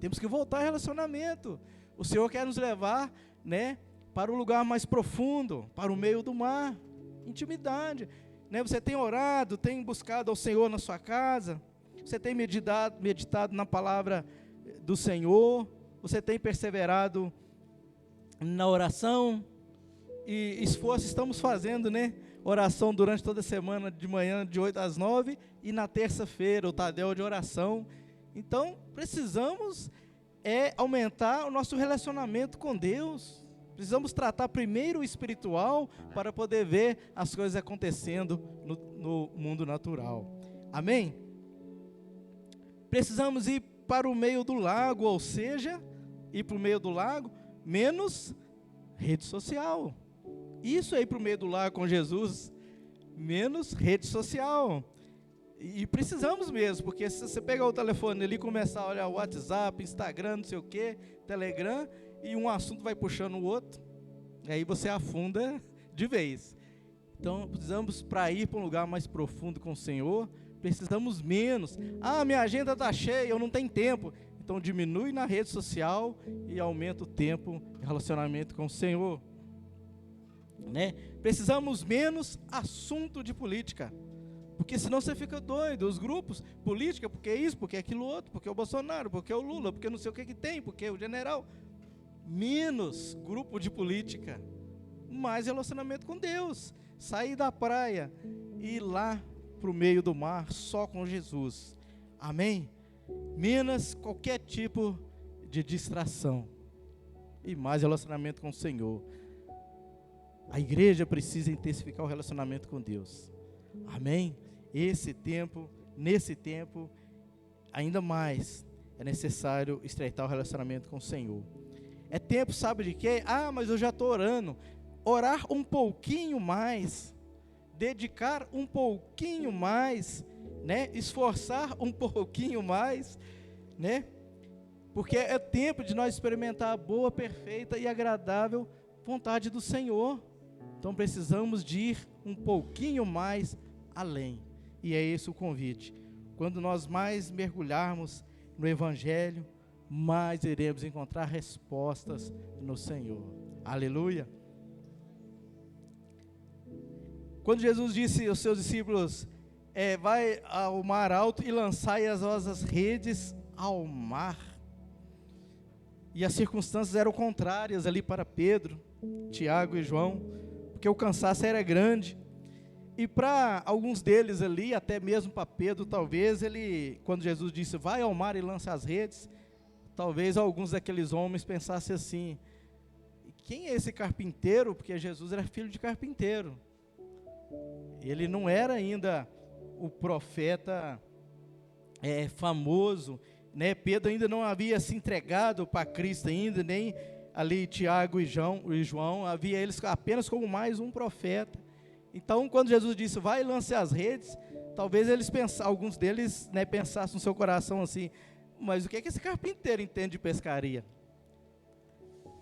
Temos que voltar ao relacionamento. O Senhor quer nos levar, né, para o lugar mais profundo, para o meio do mar. Intimidade. Né? Você tem orado, tem buscado ao Senhor na sua casa, você tem meditado na palavra do Senhor, você tem perseverado na oração e esforço estamos fazendo, né? Oração durante toda a semana, de manhã, de 8 às 9, e na terça-feira, o Tadel de oração. Então, precisamos aumentar o nosso relacionamento com Deus. Precisamos tratar primeiro o espiritual para poder ver as coisas acontecendo no mundo natural. Amém? Precisamos ir para o meio do lago, ou seja, ir para o meio do lago, menos rede social. Isso aí para o meio do lago com Jesus, menos rede social. E precisamos mesmo, porque se você pegar o telefone ali e começar a olhar o WhatsApp, Instagram, não sei o que, Telegram, e um assunto vai puxando o outro, e aí você afunda de vez. Então, precisamos, para ir para um lugar mais profundo com o Senhor, precisamos menos. Ah, minha agenda está cheia, eu não tenho tempo. Então, diminui na rede social e aumenta o tempo de relacionamento com o Senhor. Né? Precisamos menos assunto de política. Porque senão você fica doido. Os grupos, política, porque isso, porque aquilo outro, porque o Bolsonaro, porque o Lula, porque não sei o que tem, porque o general. Menos grupo de política, mais relacionamento com Deus. Sair da praia e ir lá para o meio do mar só com Jesus. Amém? Menos qualquer tipo de distração e mais relacionamento com o Senhor. A igreja precisa intensificar o relacionamento com Deus. Amém? Nesse tempo, ainda mais é necessário estreitar o relacionamento com o Senhor. É tempo, sabe de quê? Ah, mas eu já estou orando. Orar um pouquinho mais, dedicar um pouquinho mais, né? Esforçar um pouquinho mais, né? Porque é tempo de nós experimentar a boa, perfeita e agradável vontade do Senhor. Então precisamos de ir um pouquinho mais além. E é esse o convite. Quando nós mais mergulharmos no Evangelho, mais iremos encontrar respostas no Senhor. Aleluia. Quando Jesus disse aos seus discípulos, vai ao mar alto e lançai as vossas redes ao mar. E as circunstâncias eram contrárias ali para Pedro, Tiago e João, porque o cansaço era grande. E para alguns deles ali, até mesmo para Pedro, talvez quando Jesus disse, vai ao mar e lança as redes, talvez alguns daqueles homens pensassem assim, quem é esse carpinteiro? Porque Jesus era filho de carpinteiro. Ele não era ainda o profeta famoso, né? Pedro ainda não havia se entregado para Cristo ainda, nem ali Tiago e João, havia eles apenas como mais um profeta. Então, quando Jesus disse, vai e lance as redes, talvez alguns deles, né, pensassem no seu coração assim, mas o que é que esse carpinteiro entende de pescaria?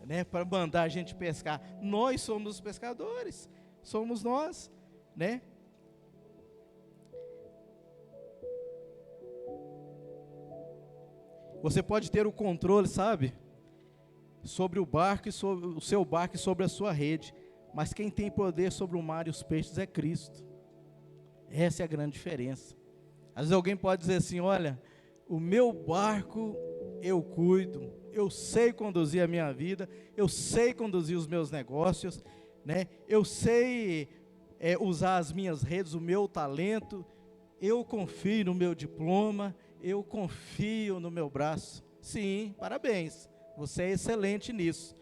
Né, para mandar a gente pescar. Nós somos os pescadores, somos nós, né? Você pode ter o controle, sabe? Sobre o barco e sobre o seu barco e sobre a sua rede. Mas quem tem poder sobre o mar e os peixes é Cristo. Essa é a grande diferença. Às vezes alguém pode dizer assim, olha, o meu barco eu cuido, eu sei conduzir a minha vida, eu sei conduzir os meus negócios, né? Eu sei usar as minhas redes, o meu talento, eu confio no meu diploma, eu confio no meu braço. Sim, parabéns, você é excelente nisso.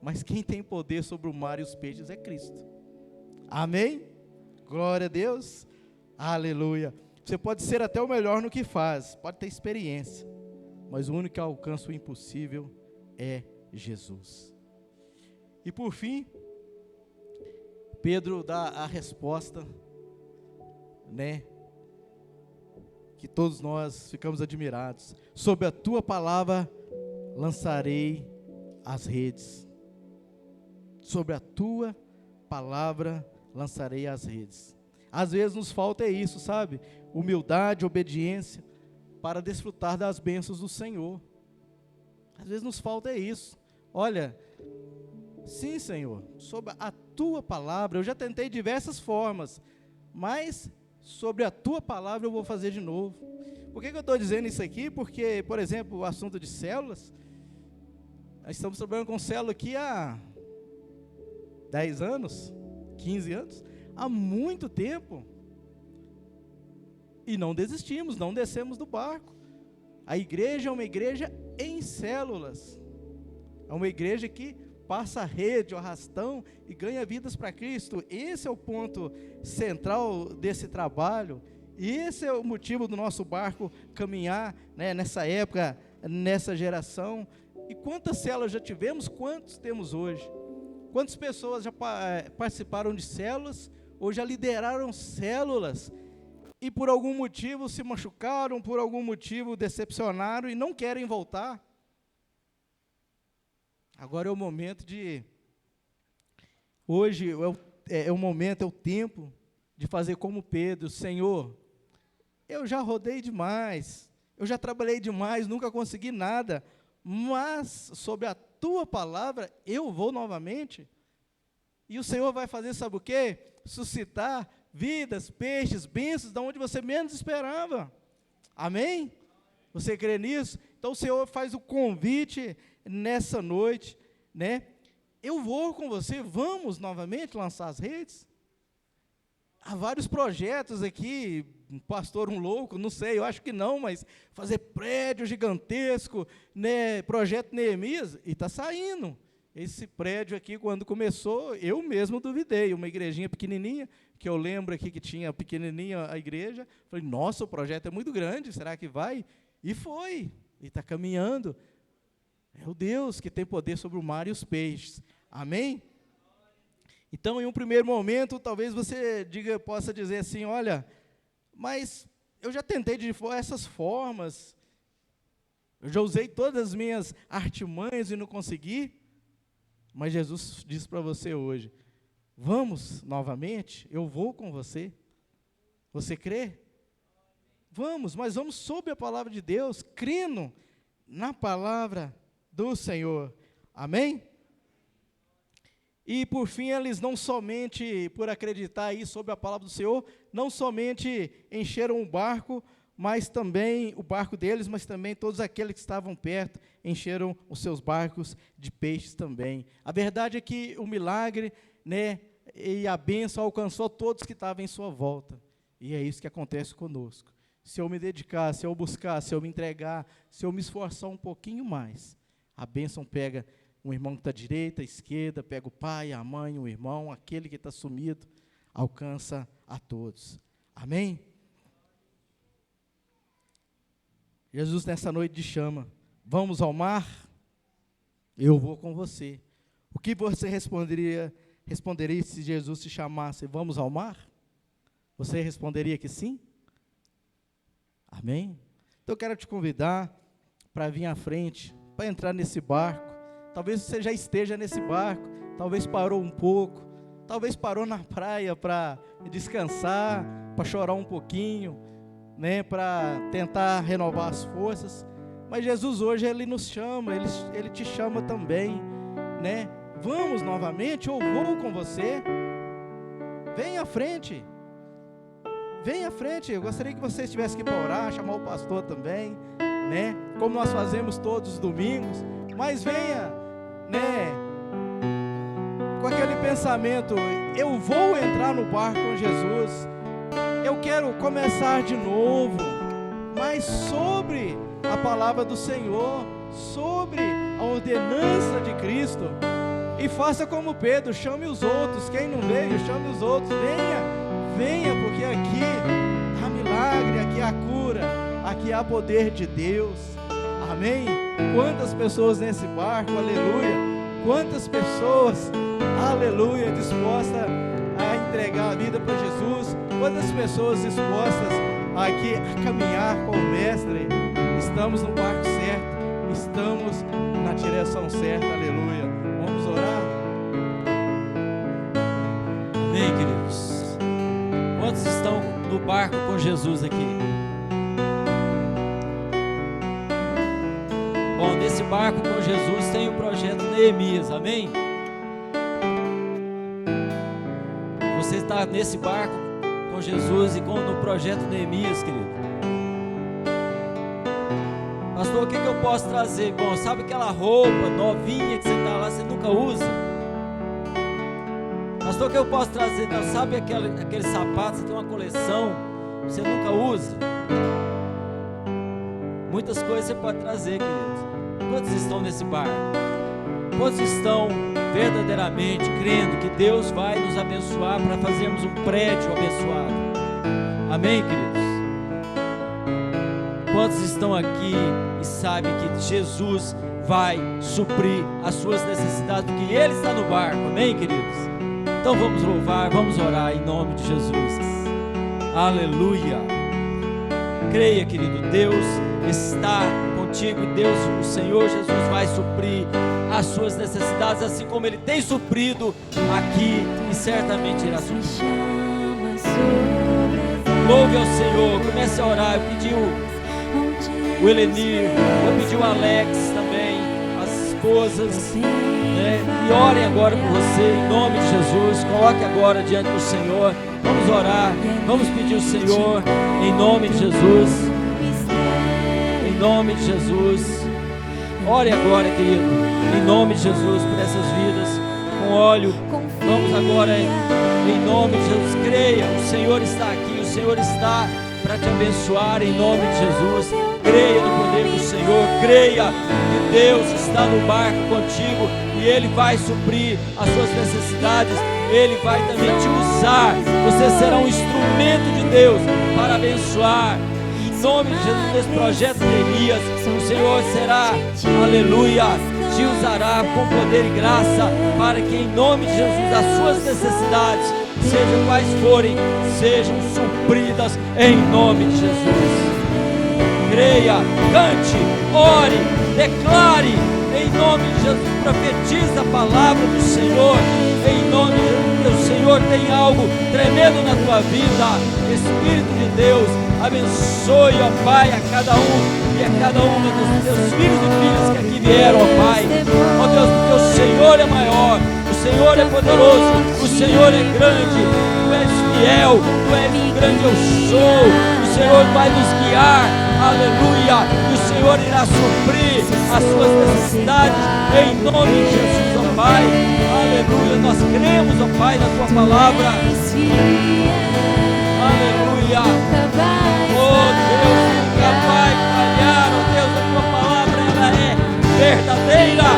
Mas quem tem poder sobre o mar e os peixes é Cristo. Amém? Glória a Deus. Aleluia. Você pode ser até o melhor no que faz, pode ter experiência, mas o único que alcança o impossível é Jesus. E por fim, Pedro dá a resposta, né, que todos nós ficamos admirados. Sob a tua palavra lançarei as redes. Sobre a tua palavra lançarei as redes. Às vezes nos falta isso, sabe? Humildade, obediência, para desfrutar das bênçãos do Senhor. Às vezes nos falta isso. Olha, sim, Senhor, sobre a tua palavra, eu já tentei diversas formas, mas sobre a tua palavra eu vou fazer de novo. Por que eu estou dizendo isso aqui? Porque, por exemplo, o assunto de células, nós estamos trabalhando com célula aqui há 10 anos, 15 anos, há muito tempo, e não desistimos, não descemos do barco. A igreja é uma igreja em células, é uma igreja que passa a rede, o arrastão, e ganha vidas para Cristo. Esse é o ponto central desse trabalho, e esse é o motivo do nosso barco caminhar, né, nessa época, nessa geração. E quantas células já tivemos, quantos temos hoje? Quantas pessoas já participaram de células, ou já lideraram células, e por algum motivo se machucaram, por algum motivo decepcionaram, e não querem voltar? Agora é o momento de, hoje é o momento, é o tempo de fazer como Pedro. Senhor, eu já rodei demais, eu já trabalhei demais, nunca consegui nada, mas sobre a tua palavra eu vou novamente. E o Senhor vai fazer, sabe o quê? Suscitar vidas, peixes, bênçãos, de onde você menos esperava. Amém? Você crê nisso? Então o Senhor faz o convite nessa noite, né? Eu vou com você, vamos novamente lançar as redes. Há vários projetos aqui, um pastor, um louco, não sei, eu acho que não, mas fazer prédio gigantesco, né? Projeto Neemias, e está saindo. Esse prédio aqui, quando começou, eu mesmo duvidei, uma igrejinha pequenininha, que eu lembro aqui que tinha pequenininha a igreja, falei, nossa, o projeto é muito grande, será que vai? E foi, e está caminhando. É o Deus que tem poder sobre o mar e os peixes. Amém? Então, em um primeiro momento, talvez você possa dizer assim, olha, mas eu já tentei de essas formas, eu já usei todas as minhas artimanhas e não consegui. Mas Jesus diz para você hoje, vamos novamente, eu vou com você. Você crê? Vamos, mas vamos sob a palavra de Deus, crendo na palavra do Senhor. Amém? E por fim, eles não somente, por acreditar aí sobre a palavra do Senhor, não somente encheram o barco, mas também, o barco deles, mas também todos aqueles que estavam perto, encheram os seus barcos de peixes também. A verdade é que o milagre, né, e a bênção alcançou todos que estavam em sua volta. E é isso que acontece conosco. Se eu me dedicar, se eu buscar, se eu me entregar, se eu me esforçar um pouquinho mais, a bênção pega um irmão que está à direita, à esquerda, pega o pai, a mãe, o irmão, aquele que está sumido, alcança a todos. Amém? Jesus nessa noite te chama, vamos ao mar? Eu vou com você. O que você responderia se Jesus te chamasse, vamos ao mar? Você responderia que sim? Amém? Então eu quero te convidar para vir à frente, para entrar nesse barco. Talvez você já esteja nesse barco, talvez parou um pouco, talvez parou na praia para descansar, para chorar um pouquinho, né, para tentar renovar as forças, Mas Jesus hoje, Ele nos chama, Ele te chama também, né? Vamos novamente, eu vou com você. Vem à frente. Vem à frente. Eu gostaria que você estivesse aqui para orar, chamar o pastor também, né? Como nós fazemos todos os domingos. Mas venha, né? Com aquele pensamento, eu vou entrar no barco com Jesus. Eu quero começar de novo, mas sobre a palavra do Senhor, sobre a ordenança de Cristo. E faça como Pedro, chame os outros. Quem não veio, chame os outros. Venha, porque aqui há milagre, aqui há cura, aqui há poder de Deus. Amém? Quantas pessoas nesse barco, aleluia. Quantas pessoas, aleluia, dispostas a entregar a vida para Jesus. Quantas pessoas dispostas aqui a caminhar com o Mestre. Estamos no barco certo, estamos na direção certa, aleluia. Vamos orar? Amém, queridos. Quantos estão no barco com Jesus aqui? Bom, nesse barco com Jesus tem o projeto Neemias, amém? Você está nesse barco com Jesus e no projeto Neemias, querido. Pastor, o que eu posso trazer? Bom, sabe aquela roupa novinha que você está lá, você nunca usa? Pastor, o que eu posso trazer? Não, sabe aquele sapato, você tem uma coleção, você nunca usa? Muitas coisas você pode trazer, queridos. Quantos estão nesse barco? Quantos estão verdadeiramente crendo que Deus vai nos abençoar para fazermos um prédio abençoado? Amém, queridos? Quantos estão aqui e sabem que Jesus vai suprir as suas necessidades, porque Ele está no barco, amém, queridos? Então vamos louvar, vamos orar em nome de Jesus. Aleluia. Creia, querido, Deus está contigo, Deus, o Senhor Jesus vai suprir as suas necessidades, assim como Ele tem suprido aqui e certamente irá suprir. Louve ao Senhor, comece a orar. Eu pedi o Elenir, eu pedi o Alex também, as esposas, né? E orem agora por você, em nome de Jesus. Coloque agora diante do Senhor. Vamos orar, vamos pedir o Senhor, em nome de Jesus. Em nome de Jesus. Ore agora, querido, em nome de Jesus, por essas vidas, com óleo. Vamos agora, em nome de Jesus. Creia, o Senhor está aqui, o Senhor está para te abençoar, em nome de Jesus. Creia no poder do Senhor, creia que Deus está no barco contigo e Ele vai suprir as suas necessidades. Ele vai também te usar. Você será um instrumento de Deus para abençoar. Em nome de Jesus, nesse projeto de Elias, o Senhor será, aleluia, te usará com poder e graça para que em nome de Jesus as suas necessidades, sejam quais forem, sejam supridas em nome de Jesus. Creia, cante, ore, declare em nome de Jesus, profetiza a palavra do Senhor em nome de Jesus. O Senhor tem algo tremendo na tua vida. Espírito de Deus, abençoe, ó Pai, a cada um e a cada uma dos teus filhos e filhas que aqui vieram, ó Pai. Ó Deus, porque o Senhor é maior, o Senhor é poderoso, o Senhor é grande, Tu és fiel, Tu és o grande eu sou. O Senhor vai nos guiar, aleluia, e o Senhor irá suprir as suas necessidades em nome de Jesus, ó Pai. Aleluia, nós cremos, ó Pai, na Tua palavra. Aleluia. Oh Deus, nunca vai falhar. Oh Deus, a Tua palavra, ela é verdadeira.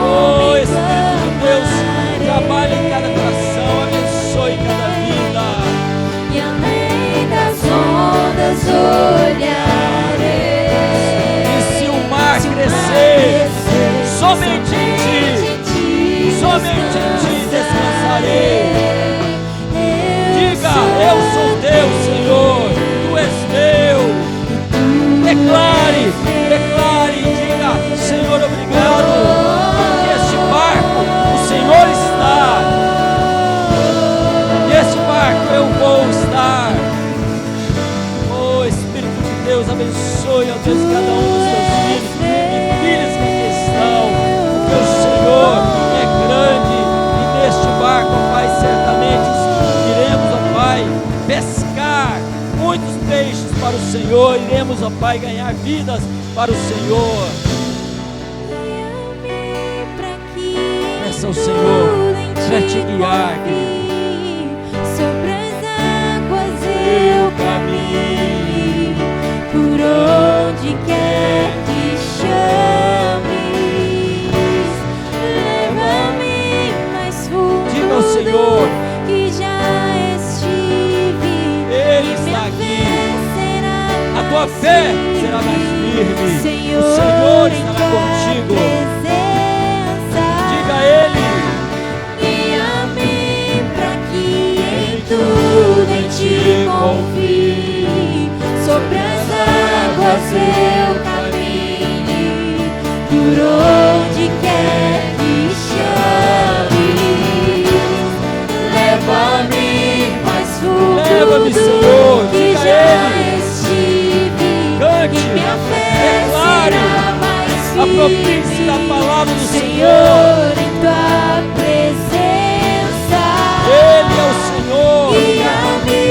Oh Espírito de Deus, trabalha em cada coração, abençoe cada vida. E além das ondas olharei. E se o mar crescer, somente em Ti, somente em Ti descansarei. Diga, eu sou Teu, Senhor, Tu és meu. Declare, declare, diga, Senhor, obrigado, neste barco o Senhor está, neste barco eu vou estar. Oh Espírito de Deus, abençoe, ó Deus, cada um dos Senhor, iremos, ó Pai, ganhar vidas para o Senhor. Peça ao Senhor para te guiar, querido. Sobre as águas eu caminho, por onde quer que chames. Leva-me mais fundo. Diga ao Senhor que já estive. Ele está aqui. A tua fé será mais firme. Senhor, o Senhor estará contigo. Diga a Ele. Guia-me para que em tudo em ti confie. Sobre as águas eu caminho, por onde quer que chame. Leva-me mais fundo. Leva-me, Senhor. Que Diga a já Ele. estive. Cante, E minha fé declare, será mais firme. aproprie-se da palavra do Senhor. Senhor, em tua presença. Ele é o Senhor. Guia-me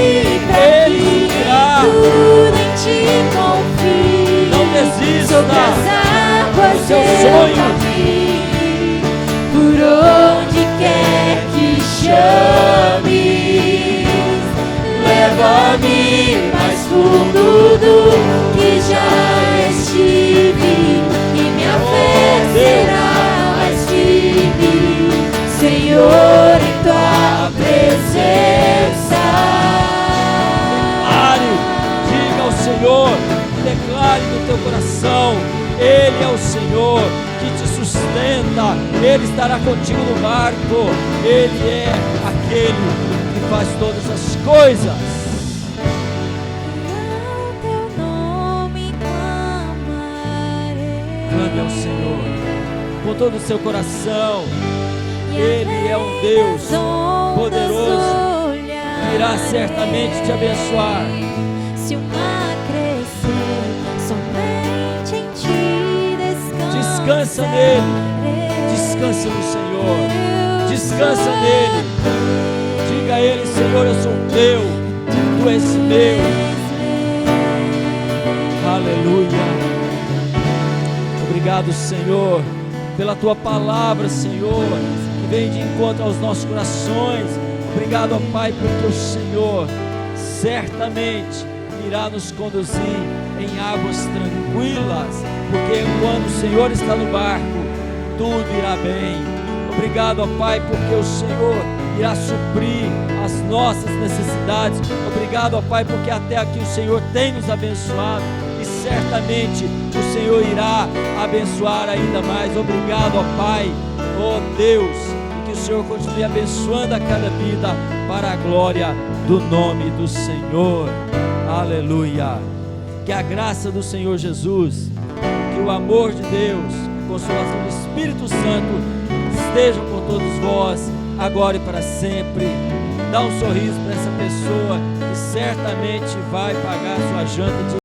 para Ele que irá. tudo em ti confie. Não desista Sobre as águas do seu eu sonho. caminho, por onde quer que chames. Leva-me mais fundo do que já estive, e minha fé será mais firme, Senhor, em tua presença. Declare, diga ao Senhor, declare no teu coração, Ele é o Senhor que te sustenta, Ele estará contigo no barco, Ele é aquele que faz todas as coisas. Ao teu nome clamarei. Clame ao Senhor com todo o seu coração. E Ele é um Deus poderoso, que irá certamente te abençoar. Se o mar crescer, somente em ti descansa. Descansa nele, descansa no Senhor, descansa nele. Diga a Ele, Senhor, eu sou teu, tu és meu. Aleluia. Obrigado, Senhor, pela tua palavra, Senhor, que vem de encontro aos nossos corações. Obrigado, ó Pai, porque o Senhor certamente irá nos conduzir em águas tranquilas, porque quando o Senhor está no barco, tudo irá bem. Obrigado, ó Pai, porque o Senhor irá suprir as nossas necessidades. Obrigado, ó Pai, porque até aqui o Senhor tem nos abençoado e certamente o Senhor irá abençoar ainda mais. Obrigado, ó Pai, ó Deus, e que o Senhor continue abençoando a cada vida para a glória do nome do Senhor. Aleluia. Que a graça do Senhor Jesus, que o amor de Deus, a consolação do Espírito Santo estejam com todos vós, agora e para sempre. Dá um sorriso para essa pessoa que certamente vai pagar sua janta de